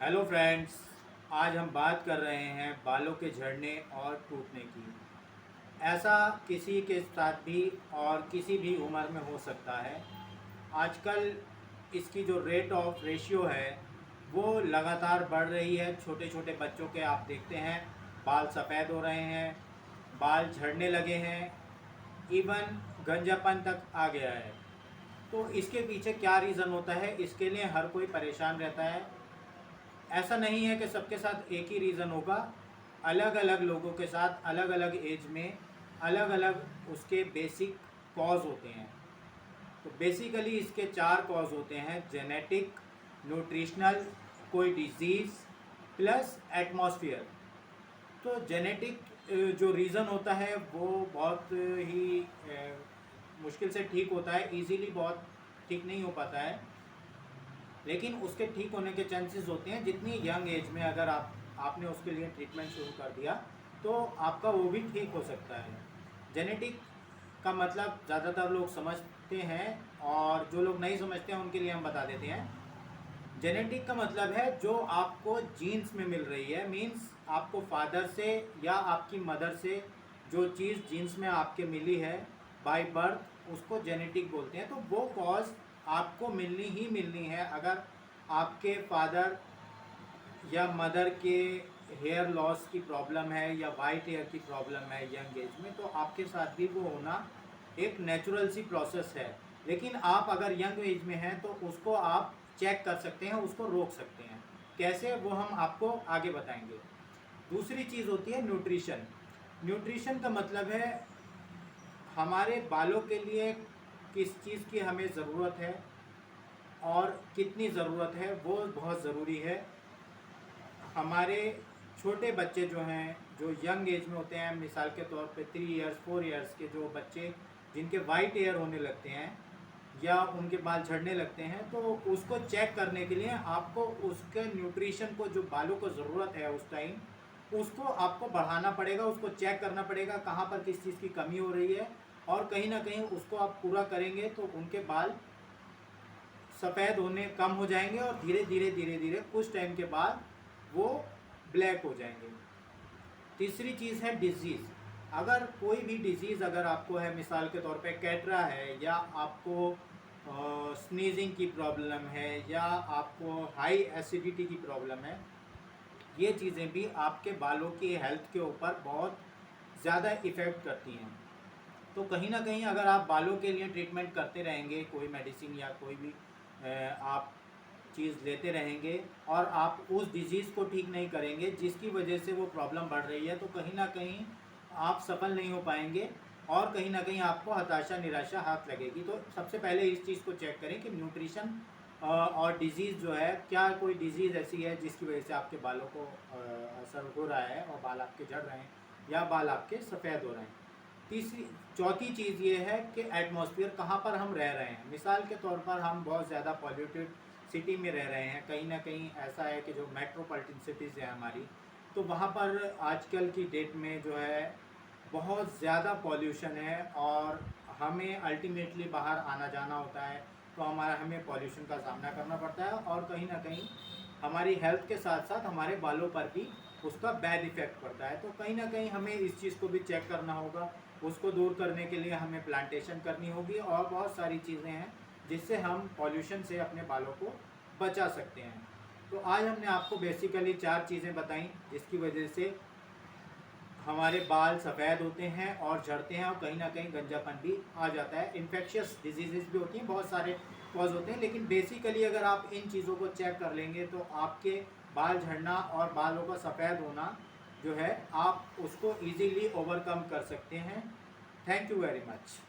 Hello friends. आज हम बात कर रहे हैं बालों के झड़ने और टूटने की। ऐसा किसी के साथ भी और किसी भी उम्र में हो सकता है। आजकल इसकी जो रेट ऑफ रेशियो है वो लगातार बढ़ रही है। छोटे छोटे बच्चों के आप देखते हैं बाल सफ़ेद हो रहे हैं, बाल झड़ने लगे हैं, इवन गंजापन तक आ गया है। तो इसके पीछे क्या रीज़न होता है, इसके लिए हर कोई परेशान रहता है। ऐसा नहीं है कि सबके साथ एक ही रीज़न होगा। अलग अलग लोगों के साथ अलग अलग एज में अलग अलग उसके बेसिक कॉज होते हैं। तो बेसिकली इसके 4 कॉज होते हैं: जेनेटिक, न्यूट्रिशनल, कोई डिजीज़ प्लस एटमॉस्फेयर। तो जेनेटिक जो रीज़न होता है वो बहुत ही मुश्किल से ठीक होता है, इजीली बहुत ठीक नहीं हो पाता है। लेकिन उसके ठीक होने के चांसेस होते हैं जितनी यंग एज में अगर आपने उसके लिए ट्रीटमेंट शुरू कर दिया तो आपका वो भी ठीक हो सकता है। जेनेटिक का मतलब ज़्यादातर लोग समझते हैं, और जो लोग नहीं समझते हैं उनके लिए हम बता देते हैं। जेनेटिक का मतलब है जो आपको जीन्स में मिल रही है, मींस आपको फादर से या आपकी मदर से जो चीज़ जीन्स में आपके मिली है बाय बर्थ, उसको जेनेटिक बोलते हैं। तो वो कॉज आपको मिलनी ही मिलनी है। अगर आपके फादर या मदर के हेयर लॉस की प्रॉब्लम है या वाइट हेयर की प्रॉब्लम है यंग एज में, तो आपके साथ भी वो होना एक नेचुरल सी प्रोसेस है। लेकिन आप अगर यंग एज में हैं तो उसको आप चेक कर सकते हैं, उसको रोक सकते हैं। कैसे, वो हम आपको आगे बताएंगे। दूसरी चीज़ होती है न्यूट्रिशन। न्यूट्रिशन का मतलब है हमारे बालों के लिए किस चीज़ की हमें ज़रूरत है और कितनी ज़रूरत है, वो बहुत ज़रूरी है। हमारे छोटे बच्चे जो हैं, जो यंग एज में होते हैं, मिसाल के तौर पे 3 इयर्स 4 इयर्स के जो बच्चे जिनके वाइट हेयर होने लगते हैं या उनके बाल झड़ने लगते हैं, तो उसको चेक करने के लिए आपको उसके न्यूट्रिशन को, जो बालों को ज़रूरत है उस टाइम, उसको आपको बढ़ाना पड़ेगा। उसको चेक करना पड़ेगा कहाँ पर किस चीज़ की कमी हो रही है, और कहीं ना कहीं उसको आप पूरा करेंगे तो उनके बाल सफ़ेद होने कम हो जाएंगे और धीरे धीरे धीरे धीरे कुछ टाइम के बाद वो ब्लैक हो जाएंगे। तीसरी चीज़ है डिजीज़। अगर कोई भी डिजीज़ अगर आपको है, मिसाल के तौर पे कैटरा है, या आपको स्नीजिंग की प्रॉब्लम है, या आपको हाई एसिडिटी की प्रॉब्लम है, ये चीज़ें भी आपके बालों की हेल्थ के ऊपर बहुत ज़्यादा इफ़ेक्ट करती हैं। तो कहीं ना कहीं अगर आप बालों के लिए ट्रीटमेंट करते रहेंगे, कोई मेडिसिन या कोई भी आप चीज़ लेते रहेंगे, और आप उस डिजीज़ को ठीक नहीं करेंगे जिसकी वजह से वो प्रॉब्लम बढ़ रही है, तो कहीं ना कहीं आप सफल नहीं हो पाएंगे और कहीं ना कहीं आपको हताशा निराशा हाथ लगेगी। तो सबसे पहले इस चीज़ को चेक करें कि न्यूट्रिशन और डिज़ीज़ जो है, क्या कोई डिज़ीज़ ऐसी है जिसकी वजह से आपके बालों को असर हो रहा है और बाल आपके झड़ रहे हैं या बाल आपके सफ़ेद हो रहे हैं। चौथी चीज़ ये है कि एटमॉस्फेयर, कहाँ पर हम रह रहे हैं। मिसाल के तौर पर हम बहुत ज़्यादा पॉल्यूटेड सिटी में रह रहे हैं। कहीं ना कहीं ऐसा है कि जो मेट्रोपॉलिटन सिटीज़ है हमारी, तो वहाँ पर आजकल की डेट में जो है बहुत ज़्यादा पॉल्यूशन है, और हमें अल्टीमेटली बाहर आना जाना होता है तो हमें पॉल्यूशन का सामना करना पड़ता है, और कहीं ना कहीं हमारी हेल्थ के साथ साथ हमारे बालों पर भी उसका बैड इफ़ेक्ट पड़ता है। तो कहीं ना कहीं हमें इस चीज़ को भी चेक करना होगा। उसको दूर करने के लिए हमें प्लांटेशन करनी होगी, और बहुत सारी चीज़ें हैं जिससे हम पॉल्यूशन से अपने बालों को बचा सकते हैं। तो आज हमने आपको बेसिकली 4 चीज़ें बताई जिसकी वजह से हमारे बाल सफ़ेद होते हैं और झड़ते हैं, और कहीं ना कहीं गंजापन भी आ जाता है। इन्फेक्शियस डिजीज़ भी होती हैं, बहुत सारे कॉज होते हैं, लेकिन बेसिकली अगर आप इन चीज़ों को चेक कर लेंगे तो आपके बाल झड़ना और बालों का सफ़ेद होना जो है, आप उसको ईज़िली ओवरकम कर सकते हैं। Thank you very much.